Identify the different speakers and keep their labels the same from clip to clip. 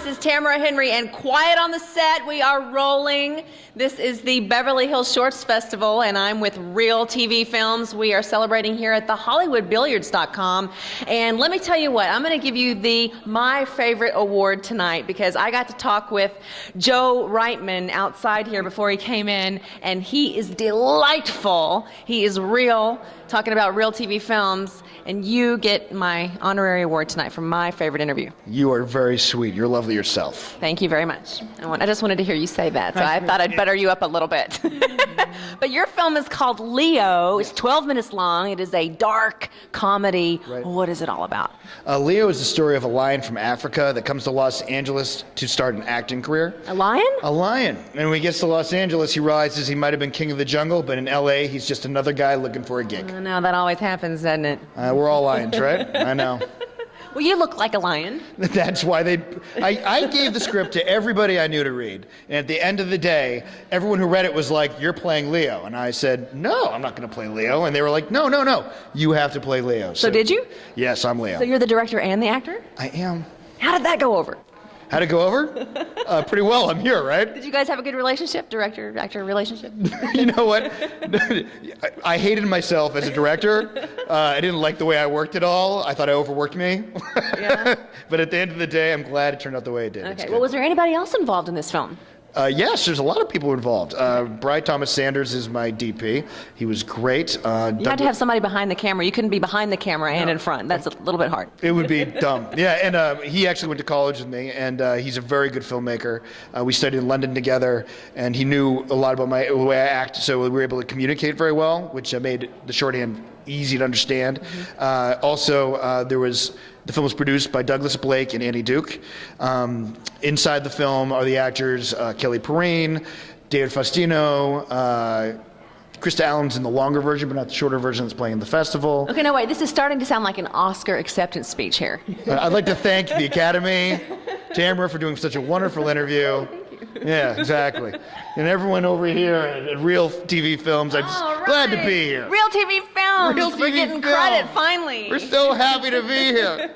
Speaker 1: This is Tamara Henry, and quiet on the set. We are rolling. This is the Beverly Hills Shorts Festival, and I'm with Real TV Films. We are celebrating here at the HollywoodBilliards.com. And let me tell you what, I'm going to give you the My Favorite Award tonight because I got to talk with Joe Reitman outside here before he came in, and he is delightful. He is real, talking about Real TV Films, and you get my honorary award tonight for My Favorite Interview.
Speaker 2: You are very sweet. You're lovely yourself.
Speaker 1: Thank you very much. I just wanted to hear you say that, so I thought I'd butter you up a little bit. But your film is called Leo. It's 12 minutes long. It is a dark comedy. Right. What is it all about?
Speaker 2: Leo is the story of a lion from Africa that comes to Los Angeles to start an acting career.
Speaker 1: A lion?
Speaker 2: A lion. And when he gets to Los Angeles, he realizes he might have been king of the jungle, but in LA, he's just another guy looking for a gig.
Speaker 1: I know, that always happens, doesn't it?
Speaker 2: We're all lions, right? I know.
Speaker 1: Well, you look like a lion.
Speaker 2: That's why I gave the script to everybody I knew to read. And at the end of the day, everyone who read it was like, you're playing Leo. And I said, no, I'm not going to play Leo. And they were like, no, you have to play Leo.
Speaker 1: So did you?
Speaker 2: Yes, I'm Leo.
Speaker 1: So you're the director and the actor?
Speaker 2: I am.
Speaker 1: How did that go over?
Speaker 2: How'd it go over? Pretty well. I'm here, right?
Speaker 1: Did you guys have a good relationship, director-actor relationship?
Speaker 2: You know what? I hated myself as a director. I didn't like the way I worked at all. I thought I overworked me.
Speaker 1: Yeah.
Speaker 2: But at the end of the day, I'm glad it turned out the way it did.
Speaker 1: Okay. Well, was there anybody else involved in this film?
Speaker 2: Yes, there's a lot of people involved. Bri Thomas Sanders is my DP. He was great.
Speaker 1: You had to have somebody behind the camera. You couldn't be behind the camera and in front. That's a little bit hard.
Speaker 2: It would be dumb. Yeah, and he actually went to college with me, and he's a very good filmmaker. We studied in London together, and he knew a lot about the way I act, so we were able to communicate very well, which made the shorthand easy to understand. Mm-hmm. The film was produced by Douglas Blake and Annie Duke. Inside the film are the actors Kelly Perrine, David Faustino, Krista Allen's in the longer version, but not the shorter version that's playing in the festival.
Speaker 1: Okay, no, wait, this is starting to sound like an Oscar acceptance speech here.
Speaker 2: I'd like to thank the Academy, Tamara, for doing such a wonderful interview. Yeah, exactly. And everyone over here at Real TV Films, I'm just glad to be here.
Speaker 1: Real TV Films!
Speaker 2: Real TV
Speaker 1: We're getting
Speaker 2: Films.
Speaker 1: credit, finally.
Speaker 2: We're so happy to be here.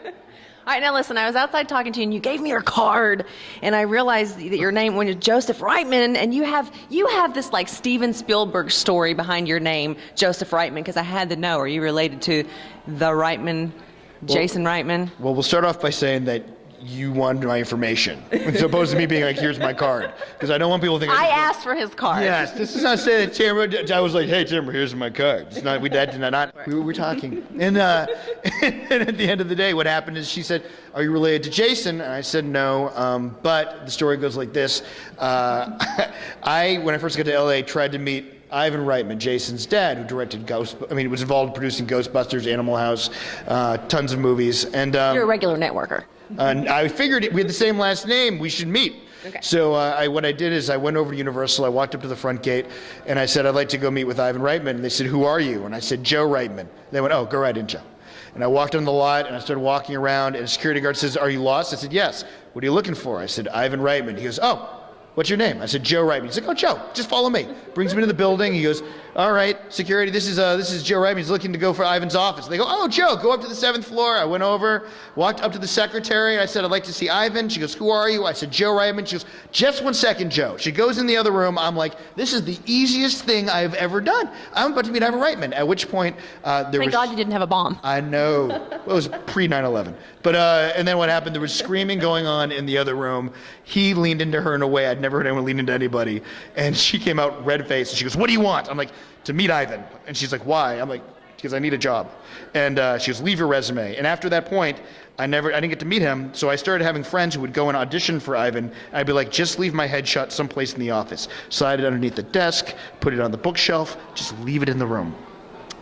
Speaker 1: All right, now listen, I was outside talking to you, and you gave me your card, and I realized that your name was Joseph Reitman, and you have this like Steven Spielberg story behind your name, Joseph Reitman, because I had to know, are you related to the Reitman, Jason Reitman?
Speaker 2: Well, we'll start off by saying that you wanted my information, as opposed to me being like, here's my card. Because I don't want people to think
Speaker 1: I asked for his card.
Speaker 2: Yes, this is not saying that Tamara, I was like, hey, Tamara, here's my card. It's not, we were talking. And at the end of the day, what happened is she said, are you related to Jason? And I said, no, but the story goes like this. When I first got to LA, tried to meet Ivan Reitman, Jason's dad, who directed was involved in producing Ghostbusters, Animal House, tons of movies. And
Speaker 1: you're a regular networker.
Speaker 2: And I figured we had the same last name, we should meet.
Speaker 1: Okay.
Speaker 2: So what I did is I went over to Universal, I walked up to the front gate, and I said, I'd like to go meet with Ivan Reitman. And they said, who are you? And I said, Joe Reitman. They went, oh, go right in, Joe. And I walked on the lot, and I started walking around, and a security guard says, are you lost? I said, yes. What are you looking for? I said, Ivan Reitman. He goes, oh, what's your name? I said, Joe Reitman. He's like, oh, Joe, just follow me. Brings me to the building. He goes, all right, security, this is Joe Reitman. He's looking to go for Ivan's office. They go, oh, Joe, go up to the 7th floor. I went over, walked up to the secretary. I said, I'd like to see Ivan. She goes, who are you? I said, Joe Reitman. She goes, just 1 second, Joe. She goes in the other room. I'm like, this is the easiest thing I've ever done. I'm about to meet Ivan Reitman. At which point,
Speaker 1: Thank God you didn't have a bomb.
Speaker 2: I know. Well, it was pre-9/11. But, and then what happened, there was screaming going on in the other room. He leaned into her in a way I'd never heard anyone lean into anybody. And she came out red-faced, and she goes, what do you want? I'm like, to meet Ivan. And she's like, why? I'm like, because I need a job. And she goes, leave your resume. And after that point, I didn't get to meet him, so I started having friends who would go and audition for Ivan, and I'd be like, just leave my headshot someplace in the office. Slide it underneath the desk, put it on the bookshelf, just leave it in the room.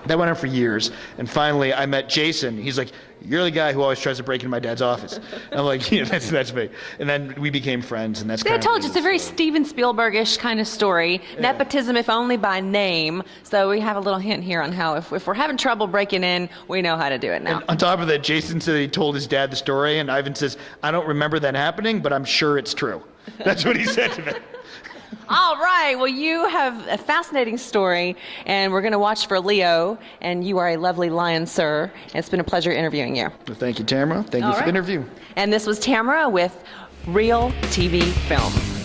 Speaker 2: That went on for years, and finally I met Jason. He's like, you're the guy who always tries to break into my dad's office. And I'm like, yeah, that's me. And then we became friends, and that's
Speaker 1: See, I told you, it's a very Steven Spielberg-ish kind of story. Yeah. Nepotism, if only by name. So we have a little hint here on how, if we're having trouble breaking in, we know how to do it now.
Speaker 2: And on top of that, Jason said he told his dad the story, and Ivan says, I don't remember that happening, but I'm sure it's true. That's what he said to me.
Speaker 1: All right, well, you have a fascinating story, and we're going to watch for Leo, and you are a lovely lion, sir. It's been a pleasure interviewing you.
Speaker 2: Well, thank you, Tamara. Thank you for the interview.
Speaker 1: And this was Tamara with Real TV Films.